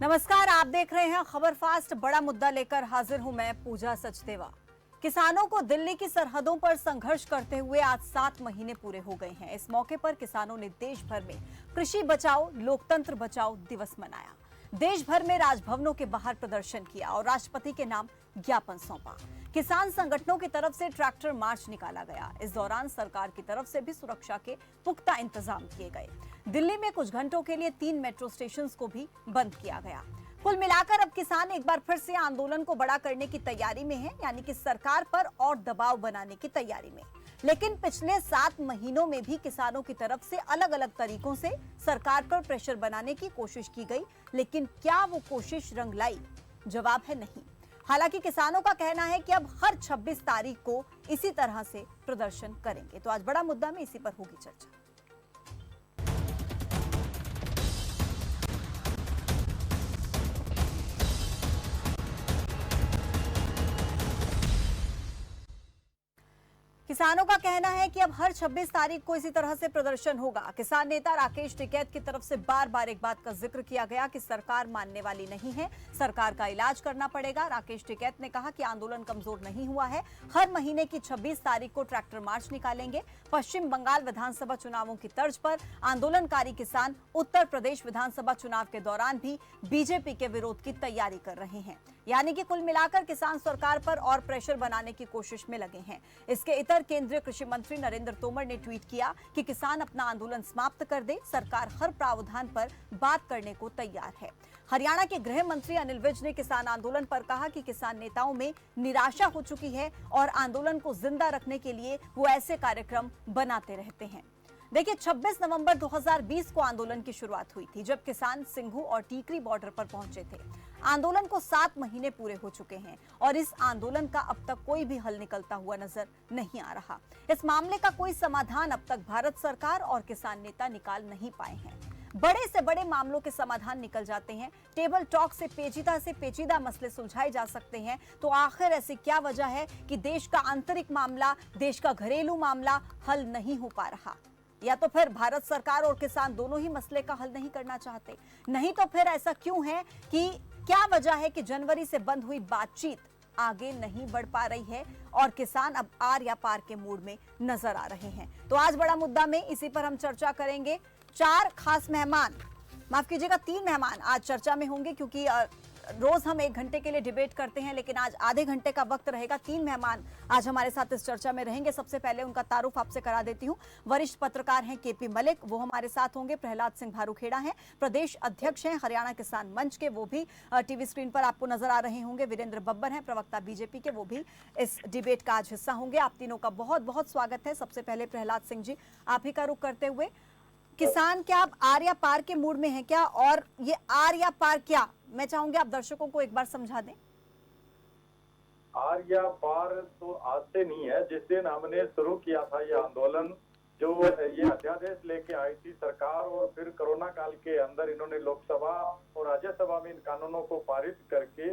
नमस्कार, आप देख रहे हैं खबर फास्ट। बड़ा मुद्दा लेकर हाजिर हूं मैं पूजा सचदेवा। किसानों को दिल्ली की सरहदों पर संघर्ष करते हुए आज 7 महीने पूरे हो गए हैं। इस मौके पर किसानों ने देश भर में कृषि बचाओ लोकतंत्र बचाओ दिवस मनाया। देश भर में राजभवनों के बाहर प्रदर्शन किया और राष्ट्रपति के नाम ज्ञापन सौंपा। किसान संगठनों की तरफ से ट्रैक्टर मार्च निकाला गया। इस दौरान सरकार की तरफ से भी सुरक्षा के पुख्ता इंतजाम किए गए। दिल्ली में कुछ घंटों के लिए 3 मेट्रो स्टेशंस को भी बंद किया गया। कुल मिलाकर अब किसान एक बार फिर से आंदोलन को बड़ा करने की तैयारी में हैं, यानी कि सरकार पर और दबाव बनाने की तैयारी में। लेकिन पिछले 7 महीनों में भी किसानों की तरफ से अलग अलग तरीकों से सरकार पर प्रेशर बनाने की कोशिश की गई, लेकिन क्या वो कोशिश रंग लाई? जवाब है नहीं। हालांकि किसानों का कहना है कि अब हर 26 तारीख को इसी तरह से प्रदर्शन करेंगे। तो आज बड़ा मुद्दा में इसी पर होगी चर्चा। किसानों का कहना है कि अब हर 26 तारीख को इसी तरह से प्रदर्शन होगा। किसान नेता राकेश टिकैत की तरफ से बार बार एक बात का जिक्र किया गया कि सरकार मानने वाली नहीं है, सरकार का इलाज करना पड़ेगा। राकेश टिकैत ने कहा कि आंदोलन कमजोर नहीं हुआ है। हर महीने की 26 तारीख को ट्रैक्टर मार्च निकालेंगे। पश्चिम बंगाल विधानसभा चुनावों की तर्ज पर आंदोलनकारी किसान उत्तर प्रदेश विधानसभा चुनाव के दौरान भी बीजेपी के विरोध की तैयारी कर रहे हैं। यानी कि कुल मिलाकर किसान सरकार पर और प्रेशर बनाने की कोशिश में लगे हैं। इसके इतर केंद्रीय कृषि मंत्री नरेंद्र तोमर ने ट्वीट किया कि किसान अपना आंदोलन समाप्त कर दे, सरकार हर प्रावधान पर बात करने को तैयार है। हरियाणा के गृह मंत्री अनिल विज ने किसान आंदोलन पर कहा कि किसान नेताओं में निराशा हो चुकी है और आंदोलन को जिंदा रखने के लिए वो ऐसे कार्यक्रम बनाते रहते हैं। देखिए, 26 नवंबर 2020 को आंदोलन की शुरुआत हुई थी, जब किसान सिंघू और टीकरी बॉर्डर पर पहुंचे थे। आंदोलन को 7 महीने पूरे हो चुके हैं और इस आंदोलन का अब तक कोई भी हल निकलता हुआ नजर नहीं आ रहा। इस मामले का कोई समाधान अब तक भारत सरकार और किसान नेता निकाल नहीं पाए हैं। बड़े से बड़े मामलों के समाधान निकल जाते हैं, टेबल टॉक से पेचीदा मसले सुलझाए जा सकते हैं। तो आखिर ऐसी क्या वजह है कि देश का आंतरिक मामला, देश का घरेलू मामला हल नहीं हो पा रहा? या तो फिर भारत सरकार और किसान दोनों ही मसले का हल नहीं करना चाहते? नहीं तो फिर ऐसा क्यों है कि क्या वजह है कि जनवरी से बंद हुई बातचीत आगे नहीं बढ़ पा रही है और किसान अब आर या पार के मूड में नजर आ रहे हैं? तो आज बड़ा मुद्दा में इसी पर हम चर्चा करेंगे। 4 खास मेहमान, माफ कीजिएगा 3 मेहमान आज चर्चा में होंगे, क्योंकि रोज हम 1 घंटे के लिए डिबेट करते हैं, लेकिन आज आधे घंटे का वक्त रहेगा। 3 मेहमान आज हमारे साथ इस चर्चा में रहेंगे। सबसे पहले उनका तारुफ आपसे करा देती हूं। वरिष्ठ पत्रकार हैं केपी मलिक, वो हमारे साथ होंगे। प्रहलाद सिंह भारूखेड़ा हैं, प्रदेश अध्यक्ष हैं हरियाणा किसान मंच के, वो भी टीवी स्क्रीन पर आपको नजर आ रहे होंगे। वीरेंद्र बब्बर हैं, प्रवक्ता बीजेपी के, वो भी इस डिबेट का आज हिस्सा होंगे। आप तीनों का बहुत बहुत स्वागत है। सबसे पहले प्रहलाद सिंह जी, आप ही का रुख करते हुए, किसान क्या अब आर या पार के मूड में है क्या? और ये आर या पार क्या, मैं चाहूंगी आप दर्शकों को एक बार समझा दें। आर या पार तो आज से नहीं है। जिस दिन हमने शुरू किया था ये आंदोलन, जो ये अध्यादेश लेके आई थी सरकार, और फिर कोरोना काल के अंदर इन्होंने लोकसभा और राज्यसभा में इन कानूनों को पारित करके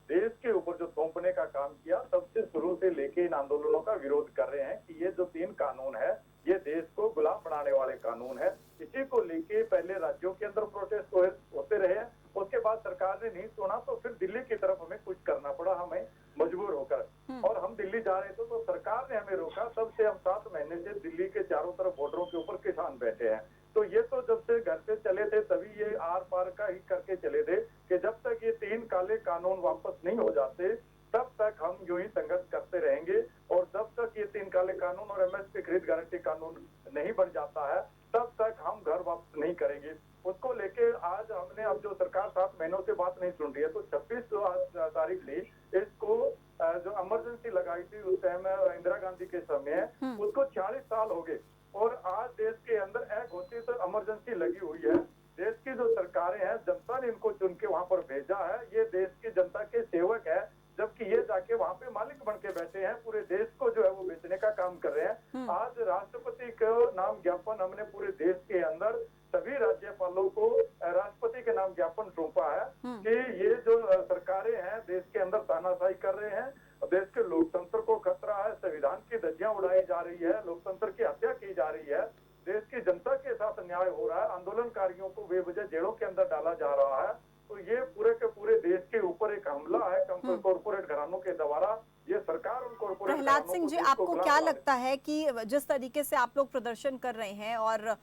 देश के ऊपर जो थोपने का काम किया, तब से शुरू से लेके इन आंदोलनों का विरोध कर रहे हैं कि ये जो 3 कानून है ये देश को गुलाम बनाने वाले कानून है। इसी को लेके पहले राज्यों के अंदर प्रोटेस्ट होते रहे, उसके बाद सरकार ने नहीं सुना तो फिर दिल्ली की तरफ हमें कुछ करना पड़ा, हमें मजबूर होकर, और हम दिल्ली जा रहे थे तो सरकार ने हमें रोका। तब से हम 7 महीने से दिल्ली के चारों तरफ बॉर्डरों के ऊपर किसान बैठे हैं। तो ये तो जब से घर से चले थे तभी ये आर पार का ही करके चले थे कि जब तक ये 3 काले कानून वापस नहीं हो जाते तब तक हम यूं ही संघर्ष करते रहेंगे, और जब तक ये 3 काले कानून और एमएसपी खरीद गारंटी कानून नहीं बन जाता है तब तक हम घर वापस नहीं करेंगे। उसको लेके आज हमने, अब जो सरकार 7 महीनों से बात नहीं सुन रही है, तो 26 तारीख ली इसको, जो इमरजेंसी लगाई थी उस टाइम इंदिरा गांधी के समय, उसको 40 साल हो गए, और आज देश के अंदर अघोषित इमरजेंसी लगी हुई है। देश की जो सरकारें हैं, जनता ने इनको चुन के वहां पर भेजा है, ये देश की जनता के सेवक है, जबकि ये जाके वहां पे मालिक बन के बैठे हैं, पूरे देश को जो है वो बेचने का काम कर रहे हैं। आज राष्ट्रपति का नाम ज्ञापन हमने पूरे देश के अंदर सभी राज्यपालों को राष्ट्रपति के नाम ज्ञापन सौंपा है कि ये जो सरकारें हैं देश के अंदर तानाशाही कर रहे हैं, देश के लोकतंत्र को खतरा है, संविधान की धज्जियां उड़ाई जा रही है, लोकतंत्र की हत्या की जा रही है, देश की जनता के साथ अन्याय हो रहा है, आंदोलनकारियों को बेवजह जेलों के अंदर डाला जा रहा है। तो ये पूरे के पूरे देश के ऊपर एक हमला है कॉर्पोरेट घरानों के द्वारा। ये सरकार उन कॉर्पोरेट प्रहलाद सिंह जी, आपको क्या लगता है कि जिस तरीके से आप लोग प्रदर्शन कर रहे हैं और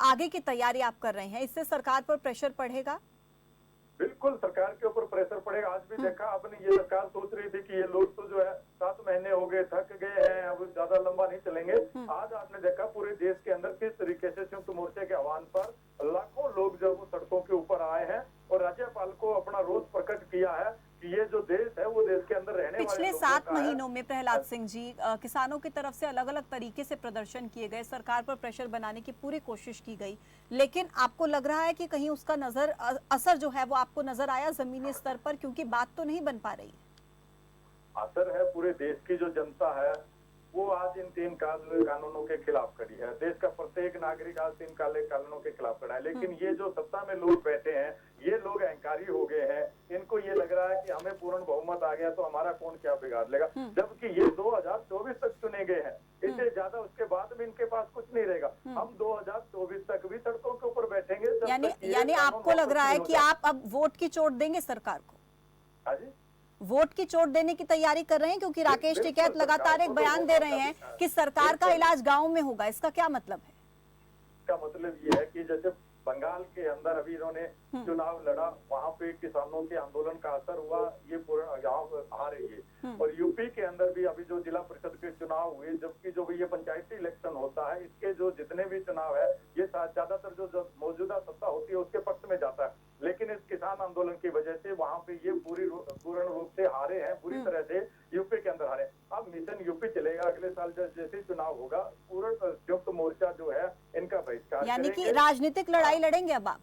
आगे की तैयारी आप कर रहे हैं, इससे सरकार पर प्रेशर पड़ेगा? बिल्कुल सरकार के ऊपर प्रेशर पड़ेगा। आज भी देखा आपने, ये सरकार सोच रही थी कि ये लोग तो जो है 7 महीने हो गए, थक गए हैं, अब ज्यादा लंबा नहीं चलेंगे। आज आपने देखा पूरे देश के अंदर किस तरीके से संयुक्त मोर्चे के आह्वान पर लाखों लोग जो सड़कों के ऊपर आए हैं और राज्यपाल को अपना रोष प्रकट किया है कि ये जो देश है वो देश के अंदर रहने पिछले 7 महीनों में प्रहलाद सिंह जी किसानों की तरफ से अलग अलग तरीके से प्रदर्शन किए गए, सरकार पर प्रेशर बनाने की पूरी कोशिश की गई, लेकिन आपको लग रहा है कि कहीं उसका असर जो है वो आपको नजर आया जमीनी स्तर पर? क्योंकि बात तो नहीं बन पा रही है। असर है, पूरे देश की जो जनता है वो आज इन 3 कानूनों के खिलाफ खड़ी है। देश का प्रत्येक नागरिक आज 3 काले कानूनों के खिलाफ खड़ा है। लेकिन ये जो सत्ता में लोग बैठे हैं, ये लोग अहंकारी हो गए हैं। इनको ये लग रहा है कि हमें पूर्ण बहुमत आ गया तो हमारा कौन क्या बिगाड़ लेगा, जबकि ये 2024 तक चुने गए हैं। इससे ज्यादा उसके बाद में इनके पास कुछ नहीं रहेगा। हम 2024 तक भी सड़कों के ऊपर बैठेंगे। यानी आपको लग रहा है कि आप अब वोट की चोट देंगे सरकार को? हाँ जी, वोट की चोट देने की तैयारी कर रहे हैं, क्योंकि राकेश टिकैत लगातार एक बयान दे रहे हैं कि सरकार का इलाज गाँव में होगा। इसका क्या मतलब है? इसका मतलब ये है कि जैसे बंगाल के अंदर अभी इन्होंने चुनाव लड़ा, वहाँ पे किसानों के आंदोलन का असर हुआ, ये पूरा गाँव आ रही है। और यूपी के अंदर भी अभी जो जिला परिषद के चुनाव हुए, जबकि जो भी ये पंचायती इलेक्शन होता है, इसके जो जितने भी चुनाव है ये ज्यादातर जो मौजूदा सत्ता होती है उसके पक्ष में जाता है। लेकिन इस किसान आंदोलन की वजह से वहाँ पे ये पूर्ण रूप से हारे हैं, पूरी तरह से यूपी के अंदर हारे। अब मिशन यूपी चलेगा, अगले साल जैसे चुनाव होगा पूर्ण संयुक्त मोर्चा जो है इनका बहिष्कार, यानी कि राजनीतिक लड़ाई लड़ेंगे अब आप?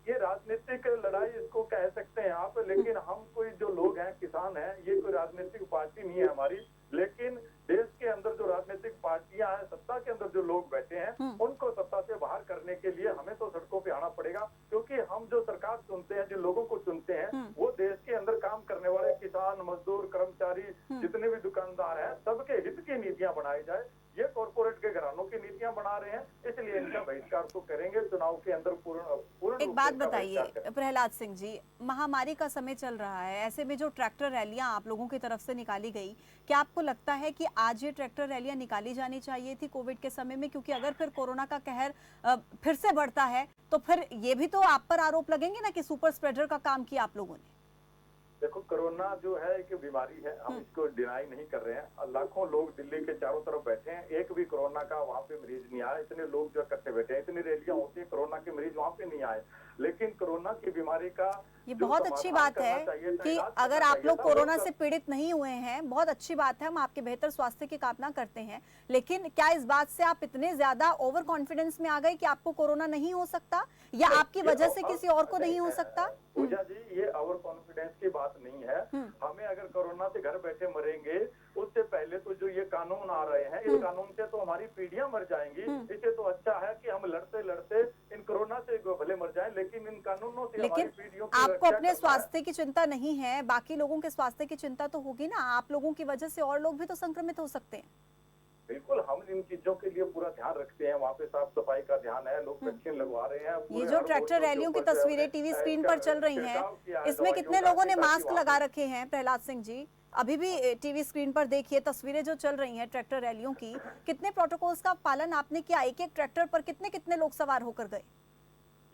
ये राजनीतिक लड़ाई इसको कह सकते हैं आप, लेकिन हम कोई जो लोग हैं, किसान हैं, ये कोई राजनीतिक पार्टी नहीं है हमारी। लेकिन देश के अंदर जो राजनीतिक पार्टियां हैं, सत्ता के अंदर जो लोग बैठे हैं, उनको सत्ता से बाहर करने के लिए हमें तो सड़कों पे आना पड़ेगा। क्योंकि हम जो सरकार चुनते हैं, जिन लोगों को चुनते हैं, वो देश के अंदर काम करने वाले किसान, मजदूर, कर्मचारी, जितने भी दुकानदार हैं, सबके हित की नीतियां बनाई जाए। ये कॉर्पोरेट के घरानों की नीतियां बना रहे हैं, इसलिए इनका बहिष्कार तो करेंगे। चुनाव के अंदर पूर्ण एक बात बताइए प्रहलाद सिंह जी, महामारी का समय चल रहा है, ऐसे में जो ट्रैक्टर रैलियां आप लोगों की तरफ से निकाली गई, क्या आपको लगता है कि आज ये ट्रैक्टर रैलियां निकाली जानी चाहिए थी कोविड के समय में? क्योंकि अगर फिर कोरोना का कहर फिर से बढ़ता है तो फिर ये भी तो आप पर आरोप लगेंगे ना कि सुपर स्प्रेडर का काम किया आप लोगों ने। देखो, कोरोना जो है एक बीमारी है, हम इसको डिनाई नहीं कर रहे हैं। लाखों लोग दिल्ली के चारों तरफ बैठे हैं, एक भी कोरोना का वहाँ पे मरीज नहीं आया। इतने लोग जो इकट्ठे बैठे हैं, इतनी रैलियां होती है, कोरोना के मरीज वहाँ पे नहीं आए। लेकिन कोरोना की बीमारी का ये बहुत अच्छी बात है कि अगर आप लोग कोरोना से पीड़ित नहीं हुए हैं, बहुत अच्छी बात है, हम आपके बेहतर स्वास्थ्य की कामना करते हैं। लेकिन क्या इस बात से आप इतने ज्यादा ओवर कॉन्फिडेंस में आ गए कि आपको कोरोना नहीं हो सकता, या आपकी वजह से किसी और को नहीं हो सकता? पूजा जी, ये ओवर कॉन्फिडेंस की बात नहीं है। हमें अगर कोरोना से घर बैठे मरेंगे, उससे पहले तो जो ये कानून आ रहे हैं, इस कानून से तो हमारी पीढ़ियां मर जाएंगी। इससे तो अच्छा है कि हम लड़ते लड़ते इन कोरोना से भले मर जाएं, लेकिन इन कानूनों से हमारी पीढ़ियों की आपको अपने स्वास्थ्य की चिंता नहीं है, बाकी लोगों के स्वास्थ्य की चिंता तो होगी ना। आप लोगों की वजह से और लोग भी तो संक्रमित हो सकते हैं। बिल्कुल, हम इन चीजों के लिए पूरा ध्यान रखते हैं। वहाँ पे साफ सफाई का ध्यान है, लोग वैक्सीन लगवा रहे हैं। ये जो ट्रैक्टर रैलियों की तस्वीरें टीवी स्क्रीन पर चल रही हैं, इसमें कितने लोगों ने मास्क लगा रखे हैं प्रहलाद सिंह जी? अभी भी टीवी स्क्रीन पर देखिए तस्वीरें जो चल रही हैं ट्रैक्टर रैलियों की, कितने प्रोटोकॉल्स का पालन आपने किया? एक एक ट्रैक्टर पर कितने कितने लोग सवार होकर गए?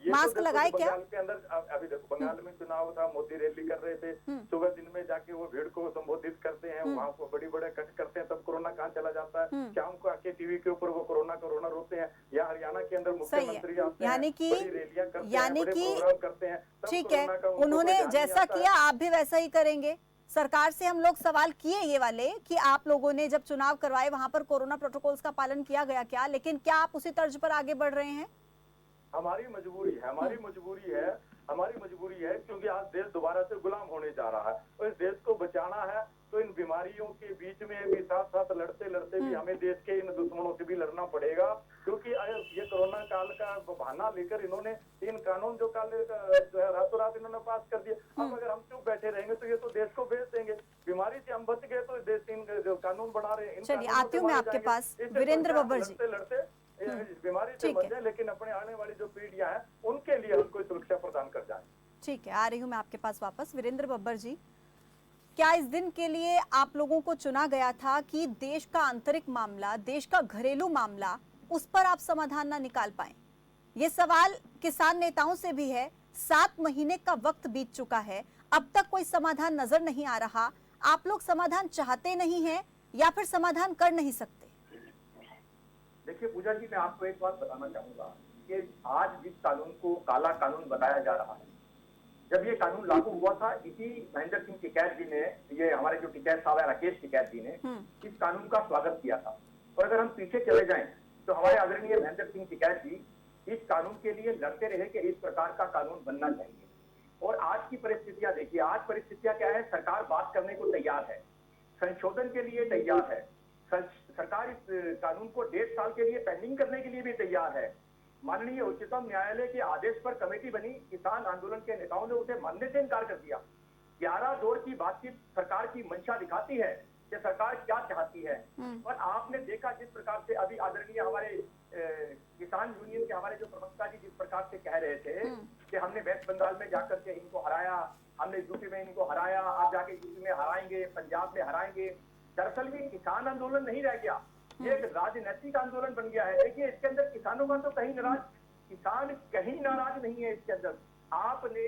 मास्क लगाए क्या? बंगाल के अंदर अभी देखो, बंगाल में चुनाव था, मोदी रैली कर रहे थे, सुबह दिन में जाके वो भीड़ को संबोधित करते हैं, वहाँ को बड़ी बड़े कट करते हैं, तब कोरोना कहाँ चला जाता है? शाम को आके टीवी के ऊपर वो कोरोना रोते हैं। या हरियाणा के अंदर मुख्यमंत्री आते हैं, बड़ी रैलियां करते हैं, बड़े प्रोग्राम करते हैं। ठीक है, उन्होंने जैसा किया आप भी वैसा ही करेंगे। सरकार से हम लोग सवाल किए ये वाले कि आप लोगों ने जब चुनाव करवाए वहां पर कोरोना प्रोटोकॉल्स का पालन किया गया क्या? लेकिन क्या आप उसी तर्ज पर आगे बढ़ रहे हैं? हमारी मजबूरी है, हमारी मजबूरी है, क्योंकि आज देश दोबारा से गुलाम होने जा रहा है और इस देश को बचाना है। तो इन बीमारियों के बीच में भी साथ साथ लड़ते लड़ते भी हमें देश के इन दुश्मनों से भी लड़ना पड़ेगा। क्योंकि ये कोरोना काल का बहाना लेकर इन्होंने इन कानून जो है रातों रात इन्होंने पास कर दिए। अब अगर हम चुप बैठे रहेंगे तो ये तो देश को बेच देंगे। बीमारी से हम बच गए तो देश इन जो कानून बना रहे हैं। चलिए, आती हूँ मैं आपके पास, वीरेंद्र बब्बर जी। लड़ते बीमारी से बच जाए, लेकिन अपने आने वाली जो पीढ़ियां हैं उनके लिए हम कोई सुरक्षा प्रदान कर जाए। ठीक है, आ रही हूँ मैं आपके पास वापस। वीरेंद्र बब्बर जी, क्या इस दिन के लिए आप लोगों को चुना गया था कि देश का आंतरिक मामला, देश का घरेलू मामला, उस पर आप समाधान ना निकाल पाए? ये सवाल किसान नेताओं से भी है। 7 महीने का वक्त बीत चुका है, अब तक कोई समाधान नजर नहीं आ रहा। आप लोग समाधान चाहते नहीं हैं या फिर समाधान कर नहीं सकते? देखिए पूजा जी, मैं आपको एक बात बताना चाहूंगा कि आज जिस कानून को काला कानून बताया जा रहा है, जब ये कानून लागू हुआ था, इसी महेंद्र सिंह टिकैत जी ने, ये हमारे जो टिकैत साहब है राकेश टिकैत जी ने इस कानून का स्वागत किया था। और अगर हम पीछे चले जाएं तो हमारे आदरणीय महेंद्र सिंह टिकैत जी इस कानून के लिए लड़ते रहे कि इस प्रकार का कानून बनना चाहिए। और आज की परिस्थितियां देखिए, आज परिस्थितियां क्या है, सरकार बात करने को तैयार है, संशोधन के लिए तैयार है, सरकार इस कानून को 1.5 साल के लिए पेंडिंग करने के लिए भी तैयार है। माननीय उच्चतम न्यायालय के आदेश पर कमेटी बनी, किसान आंदोलन के नेताओं ने उसे मानने से इनकार कर दिया। 11 दौर की बातचीत सरकार की मंशा दिखाती है कि सरकार क्या चाहती है। और आपने देखा जिस प्रकार से अभी आदरणीय हमारे किसान यूनियन के हमारे जो प्रवक्ता जी जिस प्रकार से कह रहे थे कि हमने वेस्ट बंगाल में जाकर के इनको हराया, हमने यूपी में इनको हराया, आप जाके यूपी में हराएंगे, पंजाब में हराएंगे। दरअसल ये किसान आंदोलन नहीं रह गया, ये एक राजनीतिक आंदोलन बन गया है। देखिए इसके अंदर किसानों का तो कहीं नाराज, किसान कहीं नाराज नहीं है इसके अंदर। आपने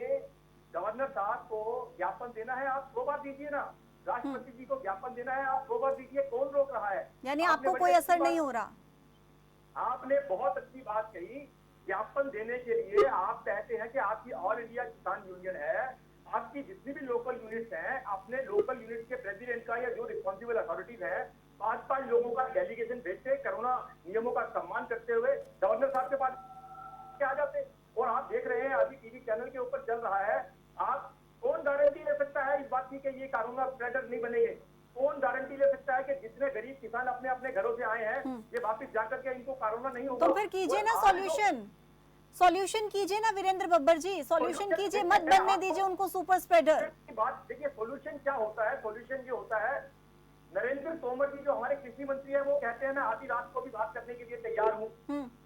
गवर्नर साहब को ज्ञापन देना है, आप 100 बार दीजिए ना। राष्ट्रपति जी को ज्ञापन देना है, आप 100 बार दीजिए, कौन रोक रहा है? यानी आपको कोई असर नहीं हो रहा? आपने बहुत अच्छी बात कही। ज्ञापन देने के लिए आप कहते हैं कि आपकी ऑल इंडिया किसान यूनियन है, आपकी जितनी भी लोकल यूनिट्स हैं, अपने लोकल यूनिट के प्रेसिडेंट का या जो रिस्पॉन्सिबल अथॉरिटीज है 5-5 लोगों का डेलीगेशन भेजते, कोरोना नियमों का सम्मान करते हुए गवर्नर साहब के पास आ जाते। और आप देख रहे हैं अभी टीवी चैनल के ऊपर चल रहा है, आप कौन गारंटी ले सकता है इस बात की कि ये कानून स्प्रेडर नहीं बनेंगे? कौन गारंटी ले सकता है कि जितने गरीब किसान अपने अपने घरों से आए हैं ये वापस जाकर के इनको कोरोना नहीं होगा? तो फिर कीजिए ना सॉल्यूशन कीजिए ना वीरेंद्र बब्बर जी, सॉल्यूशन कीजिए, मत बनने दीजिए उनको सुपर स्प्रेडर। बात देखिए, सॉल्यूशन क्या होता है? सॉल्यूशन ये होता है, नरेंद्र तोमर जी जो हमारे कृषि मंत्री हैं वो कहते हैं मैं आधी रात को भी बात करने के लिए तैयार हूँ।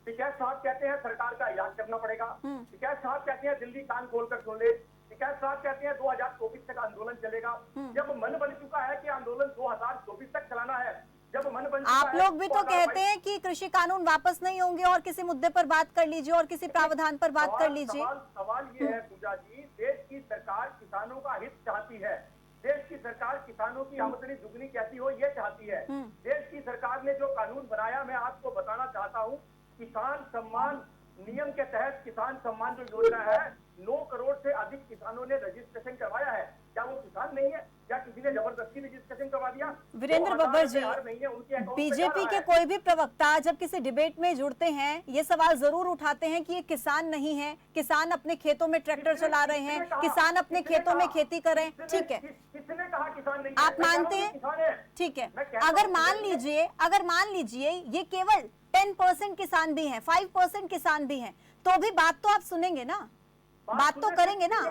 टिकैत साहब कहते हैं सरकार का इलाज करना पड़ेगा। टिकैत साहब कहते हैं दिल्ली कान खोलकर सुन ले। टिकैत साहब कहते हैं 2024 तक आंदोलन चलेगा। जब मन बन चुका है कि आंदोलन 2024 तक चलाना है, जब मन बन चुका आप लोग भी तो कहते हैं कि कृषि कानून वापस नहीं होंगे और किसी मुद्दे पर बात कर लीजिए और किसी प्रावधान पर बात कर लीजिए। सवाल ये है पूजा जी, देश की सरकार किसानों का हित चाहती है, देश की सरकार किसानों की आमदनी दुगनी कैसी हो ये चाहती है। देश की सरकार ने जो कानून बनाया, मैं आपको बताना चाहता हूँ, किसान सम्मान नियम के तहत किसान सम्मान जो योजना है, 9 करोड़ से अधिक किसानों ने रजिस्ट्रेशन करवाया है। क्या वो किसान नहीं है? क्या किसी ने जबरदस्ती रजिस्ट्रेशन करवा दिया? वीरेंद्र बब्बर जी, बीजेपी के कोई भी प्रवक्ता जब किसी डिबेट में जुड़ते हैं ये सवाल जरूर उठाते हैं कि ये किसान नहीं है, किसान अपने खेतों में ट्रैक्टर चला रहे हैं, किसान अपने खेतों में खेती कर रहे हैं। ठीक है, किसने कहा किसान नहीं? आप मानते हैं? ठीक है, अगर मान लीजिए ये केवल 10% किसान भी हैं, 5% किसान भी हैं, तो भी बात तो आप सुनेंगे ना, बात तो करेंगे ना।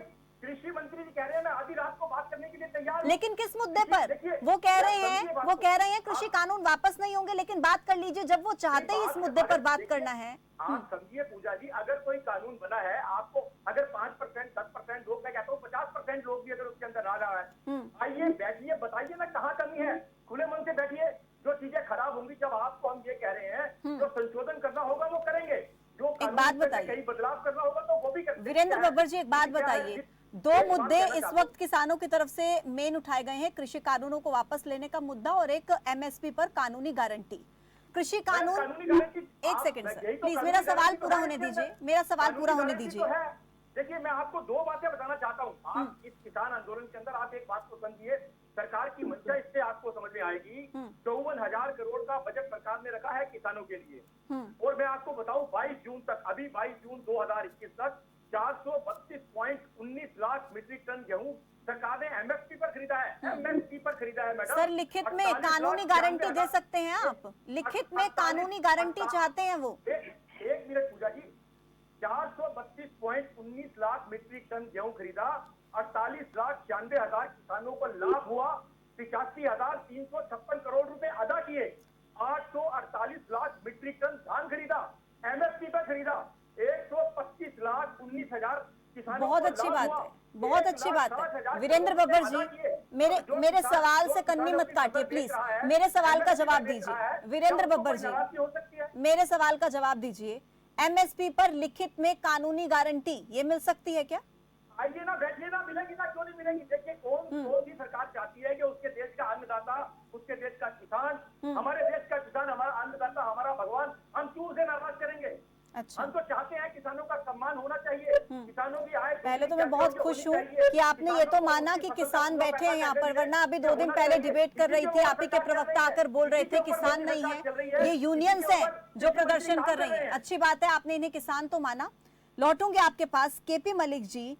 कृषि मंत्री जी कह रहे हैं मैं आधी रात को बात करने के लिए तैयार हूं। लेकिन किस मुद्दे पर? वो कह रहे हैं कृषि कानून वापस नहीं होंगे, लेकिन बात कर लीजिए जब वो चाहते ही इस मुद्दे पर बात करना है। आप समझिए पूजा जी, अगर कोई कानून बना है, आपको अगर 5%, 10% लोग, मैं कहता हूँ 50% लोग भी अगर उसके अंदर आ रहा है, आइए बैठिए, बताइए ना कहाँ कमी है, खुले मन से बैठिए। जो चीजें खराब होंगी, जब आपको हम ये कह रहे हैं जो संशोधन करना होगा वो करेंगे, जो एक बात बताइए, कहीं बदलाव करना होगा तो वो भी करेंगे। वीरेंद्र बब्बर जी एक बात बताइए, 2 मुद्दे इस वक्त किसानों की तरफ से मेन उठाए गए हैं, कृषि कानूनों को वापस लेने का मुद्दा और एक एमएसपी पर कानूनी गारंटी। कृषि कानून, एक सेकंड सर प्लीज, मेरा सवाल पूरा होने दीजिए, देखिए मैं आपको 2 बातें बताना चाहता हूँ। आप इस किसान आंदोलन के अंदर आप एक बात को समझिए, सरकार की मंशा इससे आपको समझ में आएगी। 54,000 करोड़ का बजट सरकार ने रखा है किसानों के लिए। और मैं आपको बताऊं 22 जून तक, अभी 22 जून 2021 तक 432.19 लाख मीट्रिक टन गेहूं सरकार ने एमएसपी पर खरीदा है। एमएसपी पर खरीदा है मैडम। सर लिखित में कानूनी गारंटी दे सकते हैं आप? लिखित में कानूनी गारंटी चाहते हैं वो? एक मिनट पूजा जी, 432.19 लाख मीट्रिक टन गेहूं खरीदा, 48,96,000 किसानों को लाभ हुआ, 85,356 करोड़ रुपए अदा किए, 848 लाख मीट्रिक टन धान खरीदा, एमएसपी पर खरीदा, 125,19,000 किसानों बहुत को अच्छी लाभ बात हुआ। है, बहुत अच्छी बात है। वीरेंद्र बब्बर जी, मेरे सवाल से कन्नी मत काटिए प्लीज, मेरे सवाल का जवाब दीजिए। वीरेंद्र बब्बर जी, हो सकती है। मेरे सवाल का जवाब दीजिए। एमएसपी पर लिखित में कानूनी गारंटी ये मिल सकती है क्या? आइए ना, बैठिए ना, मिलेगी ना, क्यों नहीं मिलेगी। देखिए, कौन सी सरकार चाहती है कि उसके देश का अन्नदाता, उसके देश का किसान, हमारे देश का किसान, हमारा अन्नदाता, हमारा भगवान, हम क्यों उसे नाराज करेंगे। अच्छा, हम तो चाहते हैं किसानों का सम्मान होना चाहिए, किसानों की आय पहले तो मैं बहुत खुश हूँ कि आपने ये तो माना कि किसान बैठे हैं यहाँ पर, वरना अभी 2 दिन पहले डिबेट कर रही थी, आप ही के प्रवक्ता आकर बोल रहे थे किसान नहीं है, ये यूनियंस है जो प्रदर्शन कर रही है। अच्छी बात है, आपने इन्हें किसान तो माना। लौटूंगे आपके पास। केपी मलिक जी,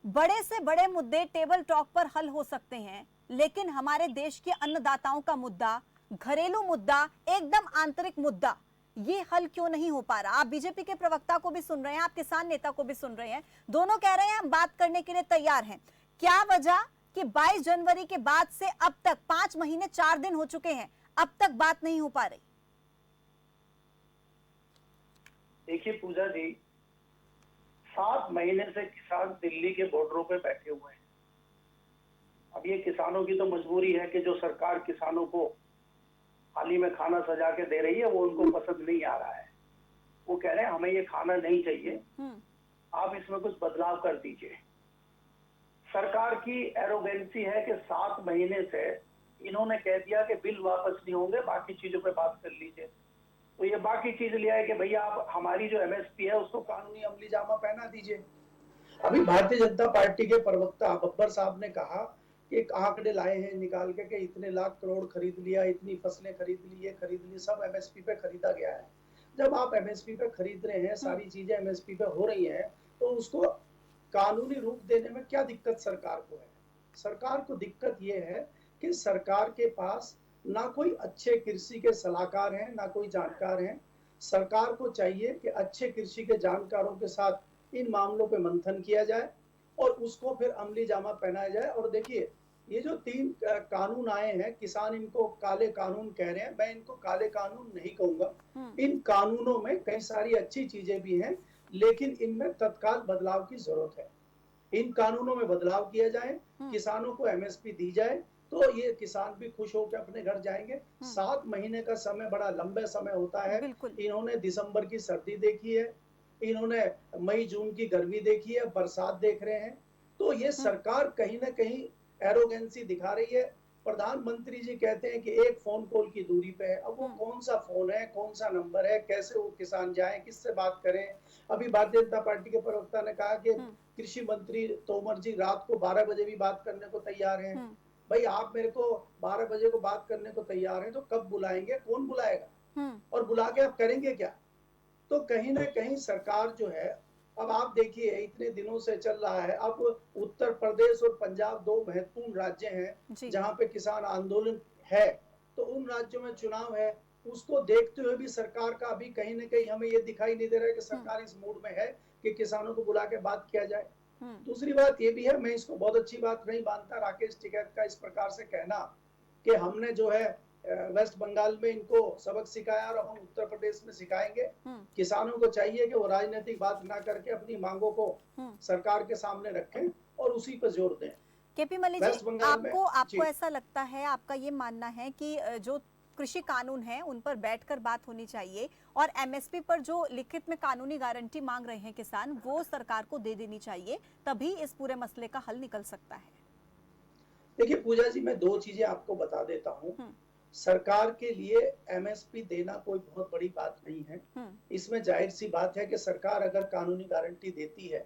बड़े से बड़े मुद्दे टेबल टॉक पर हल हो सकते हैं, लेकिन हमारे देश के अन्नदाताओं का मुद्दा, घरेलू मुद्दा, एकदम आंतरिक मुद्दा, ये हल क्यों नहीं हो पा रहा? आप बीजेपी के प्रवक्ता को भी सुन रहे हैं, आप किसान नेता को भी सुन रहे हैं, दोनों कह रहे हैं हम बात करने के लिए तैयार हैं। क्या वजह कि 22 जनवरी के बाद से अब तक 5 महीने 4 दिन हो चुके हैं, अब तक बात नहीं हो पा रही? देखिए पूजा जी, 7 महीने से किसान दिल्ली के बॉर्डरों पे बैठे हुए हैं। अब ये किसानों की तो मजबूरी है कि जो सरकार किसानों को थाली में खाना सजा के दे रही है वो उनको पसंद नहीं आ रहा है। वो कह रहे हैं हमें ये खाना नहीं चाहिए, आप इसमें कुछ बदलाव कर दीजिए। सरकार की एरोगेंसी है कि 7 महीने से इन्होंने कह दिया कि बिल वापस नहीं होंगे, बाकी चीजों पे बात कर लीजिए। तो ये बाकी चीज ले आए कि भैया आप हमारी जो एमएसपी है उसको कानूनी अमली जामा पहना दीजिए। अभी भारतीय जनता पार्टी के प्रवक्ता बब्बर साहब ने कहा कि एक आंकड़े लाए हैं निकाल के कि इतने लाख करोड़ खरीद लिया, इतनी फसलें खरीद ली, ये खरीद ली, सब एमएसपी पे खरीदा गया है। जब आप एमएसपी पे खरीद रहे हैं, सारी चीजें एमएसपी पे हो रही हैं, तो उसको कानूनी रूप देने में क्या दिक्कत सरकार को है? सरकार को दिक्कत ये है कि सरकार के पास ना कोई अच्छे कृषि के सलाहकार हैं, ना कोई जानकार हैं। सरकार को चाहिए कि अच्छे कृषि के जानकारों के साथ इन मामलों पे मंथन किया जाए और उसको फिर अमली जामा पहनाया जाए। और देखिए, ये जो 3 कानून आए हैं, किसान इनको काले कानून कह रहे हैं, मैं इनको काले कानून नहीं कहूंगा। इन कानूनों में कई सारी अच्छी चीजें भी हैं, लेकिन इनमें तत्काल बदलाव की जरूरत है। इन कानूनों में बदलाव किया जाए, किसानों को एमएसपी दी जाए, तो ये किसान भी खुश होकर अपने घर जाएंगे। 7 महीने का समय बड़ा लंबे समय होता है। इन्होंने दिसंबर की सर्दी देखी है, इन्होंने मई जून की गर्मी देखी है, बरसात देख रहे हैं। तो ये सरकार कहीं ना कहीं एरोगेंसी दिखा रही है। प्रधानमंत्री जी कहते हैं कि एक फोन कॉल की दूरी पे है। अब वो कौन सा फोन है, कौन सा नंबर है, कैसे वो किसान जाए, किससे बात करें? अभी भारतीय जनता पार्टी के प्रवक्ता ने कहा कि कृषि मंत्री तोमर जी रात को 12 बजे भी बात करने को तैयार हैं। भाई, आप मेरे को 12 बजे को बात करने को तैयार हैं, तो कब बुलाएंगे, कौन बुलाएगा, और बुला के आप करेंगे क्या? तो कहीं ना कहीं सरकार जो है, अब आप देखिए इतने दिनों से चल रहा है। अब उत्तर प्रदेश और पंजाब 2 महत्वपूर्ण राज्य हैं जहां पे किसान आंदोलन है, तो उन राज्यों में चुनाव है। उसको देखते हुए भी सरकार का अभी कहीं ना कहीं हमें ये दिखाई नहीं दे रहा है कि सरकार इस मूड में है कि किसानों को बुला के बात किया जाए। दूसरी बात ये भी है, मैं इसको बहुत अच्छी बात नहीं मानता राकेश टिकैत का इस प्रकार से कहना कि हमने जो है वेस्ट बंगाल में इनको सबक सिखाया और हम उत्तर प्रदेश में सिखाएंगे। किसानों को चाहिए कि वो राजनीतिक बात ना करके अपनी मांगों को सरकार के सामने रखें और उसी पर जोर दें। केपी मलिक जी, आपको ऐसा लगता है, आपका ये मानना है कि जो कृषि कानून है उन पर बैठकर बात होनी चाहिए और एमएसपी पर जो लिखित में कानूनी गारंटी मांग रहे हैं किसान, वो सरकार को दे देनी चाहिए, तभी इस पूरे मसले का हल निकल सकता है? देखिए पूजा जी, मैं 2 चीजें आपको बता देता हूँ। सरकार के लिए एमएसपी देना कोई बहुत बड़ी बात नहीं है। इसमें जाहिर सी बात है कि सरकार अगर कानूनी गारंटी देती है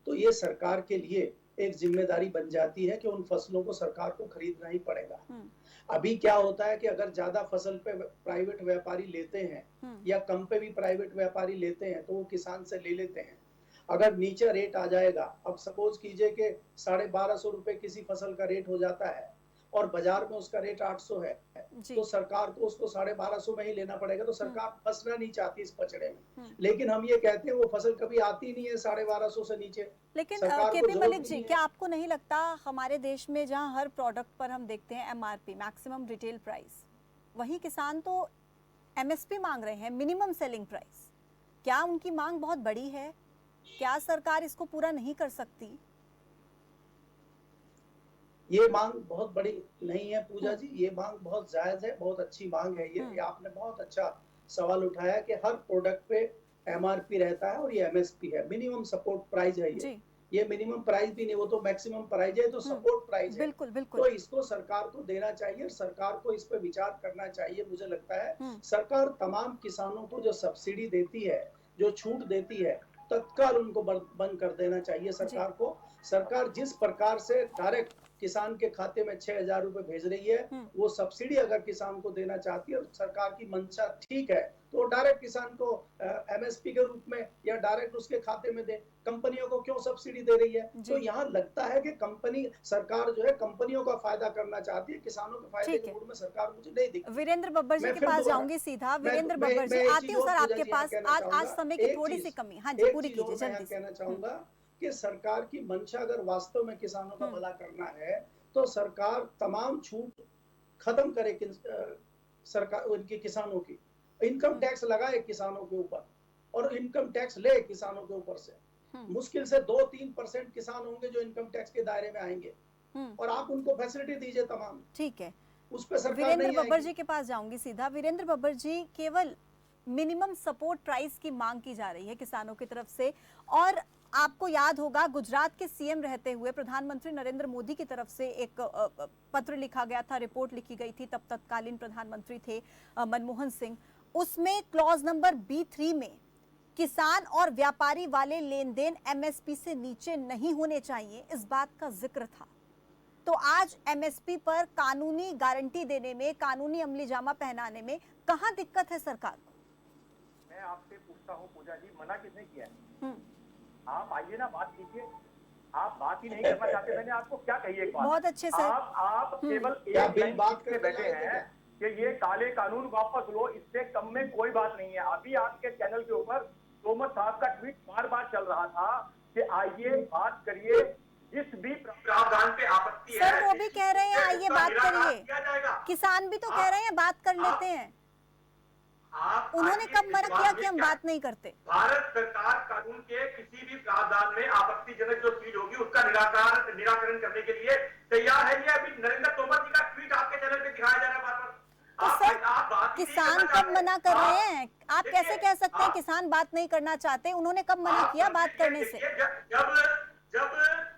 तो ये सरकार के लिए एक जिम्मेदारी बन जाती है कि उन फसलों को सरकार को खरीदना ही पड़ेगा। अभी क्या होता है कि अगर ज्यादा फसल पे प्राइवेट व्यापारी लेते हैं या कम पे भी प्राइवेट व्यापारी लेते हैं तो वो किसान से ले लेते हैं। अगर नीचे रेट आ जाएगा, अब सपोज कीजिए कि 1250 रुपए किसी फसल का रेट हो जाता है और बाजार में उसका रेट 800 है, तो सरकार को उसको 1250 में ही लेना पड़ेगा। तो सरकार फंसना नहीं चाहती इस पचड़े में, लेकिन हम ये कहते हैं वो फसल कभी आती नहीं है 1250 से नीचे। लेकिन केपी मलिक जी, क्या आपको नहीं लगता हमारे देश में जहां हर प्रोडक्ट पर हम देखते हैं एमआरपी, मैक्सिमम रिटेल प्राइस, वही किसान तो एमएसपी मांग रहे हैं, मिनिमम सेलिंग प्राइस, क्या उनकी मांग बहुत बड़ी है? क्या सरकार इसको पूरा नहीं कर सकती? ये मांग बहुत बड़ी नहीं है पूजा जी, ये मांग बहुत जायज है, बहुत अच्छी मांग है ये आपने बहुत अच्छा सवाल उठाया कि हर प्रोडक्ट पे एमआरपी रहता है और ये एमएसपी है, मिनिमम सपोर्ट प्राइस है ये मिनिमम प्राइस भी नहीं, वो तो मैक्सिमम प्राइस है, तो सपोर्ट प्राइस है। बिल्कुल बिल्कुल। तो इसको सरकार को देना चाहिए, सरकार को इस पे विचार करना चाहिए। मुझे लगता है सरकार तमाम किसानों को जो सब्सिडी देती है, जो छूट देती है, तत्काल उनको बंद कर देना चाहिए सरकार को। सरकार जिस प्रकार से डायरेक्ट किसान के खाते में 6,000 रुपए भेज रही है, वो सब्सिडी अगर किसान को देना चाहती है और सरकार की मंशा ठीक है तो डायरेक्ट किसान को एमएसपी के रूप में या डायरेक्ट उसके खाते में दे। कंपनियों को क्यों सब्सिडी दे रही है? तो यहाँ लगता है कि सरकार जो है कंपनियों का फायदा करना चाहती है, किसानों के फायदे के मूड में सरकार मुझे नहीं दिखती। वीरेंद्र बब्बर जी के पास जाऊंगी सीधा। वीरेंद्र बब्बर जी, आती हूँ सर आपके पास। आज समय की थोड़ी सी कमी, हाँ जी पूरी कीजिए जल्दी से। कहना चाहूंगा कि सरकार की मंशा अगर वास्तव में किसानों का भला करना है तो सरकार तमाम छूट खत्म करे, सरकार उनकी किसानों की इनकम टैक्स लगाए किसानों के ऊपर और इनकम टैक्स ले किसानों के ऊपर से। मुश्किल से 2-3% किसान होंगे जो इनकम टैक्स के दायरे में आएंगे और आप उनको फैसिलिटी दीजिए तमाम। ठीक है, उस पर सरकार वीरेंद्र बब्बर जी के पास जाऊंगी सीधा। वीरेंद्र बब्बर जी, केवल मिनिमम सपोर्ट प्राइस की मांग की जा रही है किसानों की तरफ से, और आपको याद होगा गुजरात के सीएम रहते हुए प्रधानमंत्री नरेंद्र मोदी की तरफ से एक पत्र लिखा गया था, रिपोर्ट लिखी गई थी, तब तत्कालीन प्रधानमंत्री थे मनमोहन सिंह। उसमें क्लॉज नंबर B3 में किसान और व्यापारी वाले लेन देन एमएसपी से नीचे नहीं होने चाहिए, इस बात का जिक्र था। तो आज एमएसपी पर कानूनी गारंटी देने में, कानूनी अमलीजामा पहनाने में कहां दिक्कत है सरकार को? मैं आपसे पूछता हूं पूजा जी, मना किसने किया है? आप आइए ना, बात कीजिए। आप बात ही नहीं करना चाहते, मैंने आपको क्या कही एक बात। बहुत अच्छे से आप केवल एक लाइन बात के बैठे हैं कि ये काले कानून वापस लो, इससे कम में कोई बात नहीं है। अभी आपके चैनल के ऊपर तोमर साहब का ट्वीट बार बार चल रहा था कि आइए बात करिए, जिस भी प्रावधान पे आपत्ति है। सर वो भी कह रहे हैं आइए बात करिए, किसान भी तो कह रहे हैं बात कर लेते हैं। उन्होंने कब मना किया कि हम बात नहीं करते? भारत सरकार कानून के किसी भी प्रावधान में आपत्तिजनक जो चीज होगी उसका निराकरण करने के लिए तैयार है। ये अभी नरेंद्र तोमर जी का ट्वीट आपके चैनल पे दिखाया जा रहा है बार बार। किसान कब मना कर रहे हैं? आप कैसे कह सकते हैं किसान बात नहीं करना चाहते? उन्होंने कब मना किया बात करने से? जब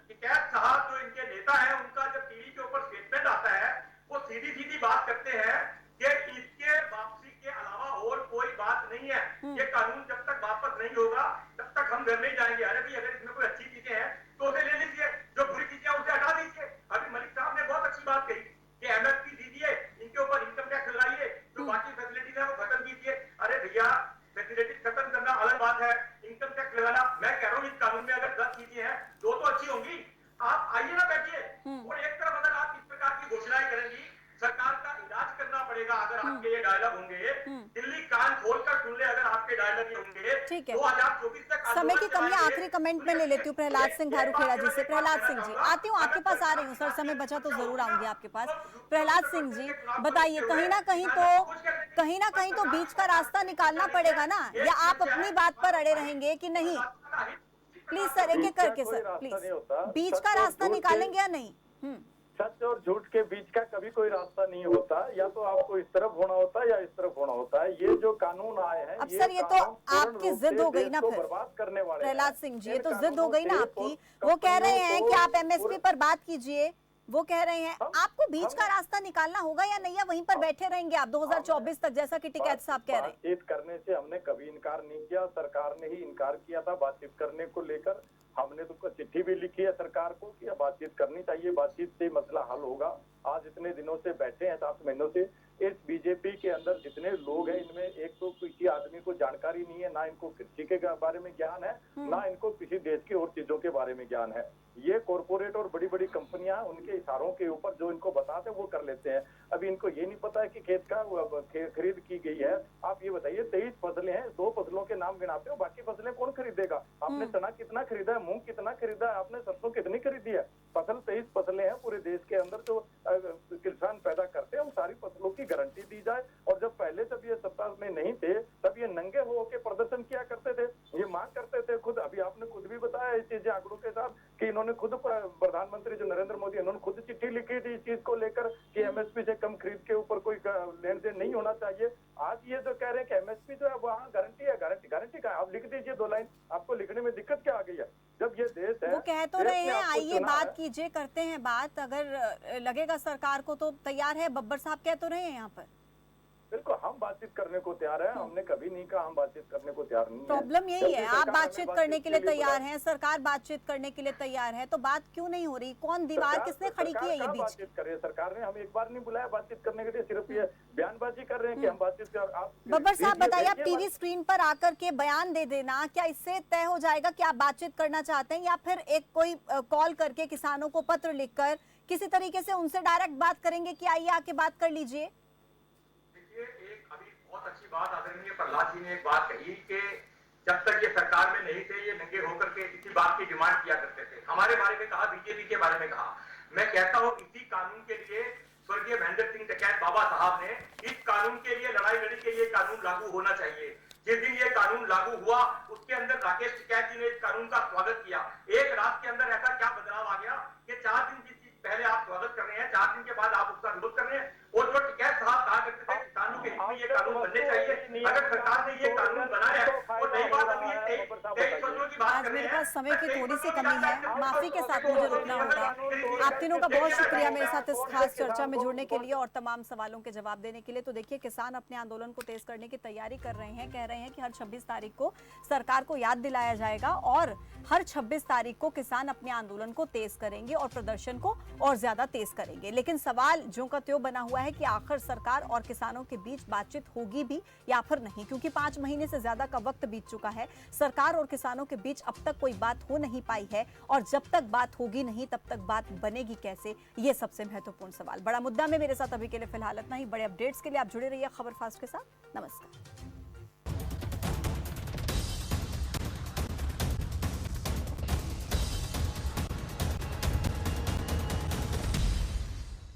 टिकैत साहब जो इनके नेता है, उनका जब टीवी के ऊपर स्टेटमेंट आता है, वो सीधी सीधी बात करते हैं कि इसके वापसी के अलावा और कोई बात नहीं है। ये कानून जब तक वापस नहीं होगा तब तक हम घर नहीं जाएंगे। अरे भाई, अगर इसमें कोई अच्छी चीजें हैं तो उसे ले लीजिए, जो बुरी चीजें हैं उसे हटा दीजिए। अभी मलिक साहब ने बहुत अच्छी बात कही कि एमएसपी दीजिए, इनके ऊपर इनकम टैक्स लगाइए, जो बाकी फैसिलिटीज है वो खत्म कीजिए। अरे भैया, फैसिलिटीज खत्म करना अलग बात है, इनकम टैक्स लगाना, मैं कह रहा हूँ इस कानून में अगर 10 चीजें हैं, 2 तो अच्छी होंगी। आप आइए ना, बैठिए। और एक तरफ अगर आप इस प्रकार की घोषणाएं करेंगी, सरकार का इलाज करना पड़ेगा अगर आपके ये डायलॉग होंगे। दिल्ली कान खोलकर सुन ले अगर आपके डायलॉग होंगे। ठीक है, 2024 तक समय की कमी, आखिरी कमेंट में ले लेती हूँ प्रहलाद सिंह भारूखेड़ा जी से। प्रहलाद सिंह जी, आती हूँ आपके पास, आ रही हूँ सर, समय बचा तो जरूर आऊंगी आपके पास। प्रहलाद सिंह जी बताइए, कहीं ना कहीं तो बीच का रास्ता निकालना पड़ेगा ना, या आप अपनी बात पर अड़े रहेंगे कि नहीं? प्लीज सर, एक एक करके सर, प्लीज। बीच का रास्ता निकालेंगे या नहीं? सच और झूठ के बीच का कभी कोई रास्ता नहीं होता, या तो आपको इस तरफ होना होता है या इस तरफ होना होता है। ये जो कानून आए हैं, अब सर ये तो आपकी जिद हो गई ना फिर बर्बाद करने वाले। प्रहलाद सिंह जी, ये तो जिद हो गई ना आपकी। वो कह रहे हैं कि आप एमएसपी पर बात कीजिए, वो कह रहे हैं आपको बीच का रास्ता निकालना होगा या नहीं, या वहीं पर बैठे रहेंगे आप 2024 तक, जैसा कि टिकैत साहब कह रहे हैं? बातचीत करने से हमने कभी इनकार नहीं किया, सरकार ने ही इनकार किया था बातचीत करने को लेकर। हमने तो चिट्ठी भी लिखी है सरकार को कि बातचीत करनी चाहिए, बातचीत से मसला हल होगा। आज इतने दिनों से बैठे हैं, 7 महीनों से। इस बीजेपी के अंदर जितने लोग हैं, इनमें एक तो किसी आदमी को जानकारी नहीं है, ना इनको कृषि के बारे में ज्ञान है, ना इनको किसी देश की और चीजों के बारे में ज्ञान है। ये कॉर्पोरेट और बड़ी बड़ी कंपनियां उनके इशारों के ऊपर जो इनको बताते हैं वो कर लेते हैं। अभी इनको ये नहीं पता है कि खेत का खरीद की गई है। आप ये बताइए, 23 फसलें हैं, 2 फसलों के नाम गिनाते हो, बाकी फसलें कौन खरीदेगा? आपने चना कितना खरीदा है, मूंग कितना खरीदा है, आपने सरसों कितनी खरीदी है? फसल 23 फसलें हैं पूरे देश के अंदर जो किसान पैदा करते हैं, उन सारी फसलों की गारंटी दी जाए। और जब पहले जब ये सत्ता में नहीं थे तब ये नंगे होकर प्रदर्शन किया करते थे, ये मांग करते थे खुद। अभी आपने खुद भी बताया इस चीजें आंकड़ों के साथ कि इन्होंने खुद प्रधानमंत्री जो नरेंद्र मोदी इन्होंने खुद चिट्ठी लिखी थी इस चीज को लेकर कि एमएसपी से कम खरीद के ऊपर कोई लेन देन नहीं होना चाहिए। आज ये जो कह रहे हैं कि एमएसपी जो है वहाँ गारंटी है, गारंटी का आप लिख दीजिए 2 लाइन, आपको लिखने में दिक्कत क्या आ गई है? जब ये देश है, वो कह तो देश रहे ने हैं, आपको आइए चुना बात है। कीजिए, करते हैं बात। अगर लगेगा सरकार को तो तैयार है। बब्बर साहब कह तो रहे हैं यहाँ पर। बिल्कुल हम बातचीत करने को तैयार है, हमने कभी नहीं कहा हम बातचीत करने को तैयार नहीं है। प्रॉब्लम यही जबकि है, आप सरकार बातचीत हमें करने के लिए बुलाए। तैयार हैं, सरकार बातचीत करने के लिए तैयार है, तो बात क्यों नहीं हो रही? कौन दीवार किसने खड़ी की है ये सरकार बीच? बातचीत करे, सरकार ने हमें एक बार नहीं बुलाया बातचीत करने के लिए, सिर्फ ये बयानबाजी कर रहे हैं कि हम बातचीत कर। आप बब्बर साहब देखिए, बताइए, आप देखिए, टीवी स्क्रीन पर आकर के बयान दे देना, क्या इससे तय हो जाएगा कि आप बातचीत करना चाहते हैं, या फिर एक कोई कॉल करके किसानों को पत्र लिखकर किसी तरीके से उनसे डायरेक्ट बात करेंगे कि आइए आके बात कर लीजिए? देखिए, एक अभी बहुत अच्छी बात आदरणीय प्रहलाद जी ने एक बात कही कि जब तक ये सरकार में नहीं थे ये नंगे होकर के इसी बात की डिमांड किया करते थे। हमारे बारे में कहा, बीजेपी के बारे में कहा। मैं कहता हूं इसी कानून के लिए स्वर्गीय महेंद्र सिंह टिकैत बाबा साहब ने इस कानून के लिए लड़ाई लड़ी कि ये कानून लागू होना चाहिए। जिस दिन ये कानून लागू हुआ उसके अंदर राकेश टिकैत जी ने इस कानून का स्वागत किया। एक रात के अंदर ऐसा क्या बदलाव आ गया कि 4 दिन जिस चीज पहले आप स्वागत कर रहे हैं, 4 दिन के बाद आप उसका विरोध कर रहे हैं। और जो टिकैत साहब कहा करते थे किसानों के हित में ये कानून बनने चाहिए, अगर सरकार ने ये कानून बनाया है और नई बात अभी ये 23 फसलों की बात आज कर रहे मेरे हैं। पास समय की थोड़ी सी कमी है, माफी के साथ मुझे रुकना होगा। आप तीनों का बहुत शुक्रिया मेरे साथ इस खास चर्चा में जुड़ने के लिए और तमाम सवालों के जवाब देने के लिए। तो देखिए, किसान अपने आंदोलन को तेज करने की तैयारी कर रहे हैं, कह रहे हैं कि हर 26 तारीख को सरकार को याद दिलाया जाएगा और हर 26 तारीख को किसान अपने आंदोलन को तेज करेंगे और प्रदर्शन को और ज्यादा तेज करेंगे। लेकिन सवाल ज्यों का त्यों बना हुआ है कि आखिर सरकार और किसानों के बीच बातचीत होगी भी या फिर नहीं, क्योंकि 5 महीने से ज्यादा का वक्त बीत चुका है। सरकार और किसानों के बीच अब तक कोई बात हो नहीं पाई है और जब तक बात होगी नहीं तब तक बात बनेगी कैसे, ये सबसे महत्वपूर्ण सवाल। बड़ा मुद्दा में मेरे साथ अभी के लिए फिलहाल इतना ही। बड़े अपडेट्स के लिए आप जुड़े रहिए खबर फास्ट के साथ। नमस्कार।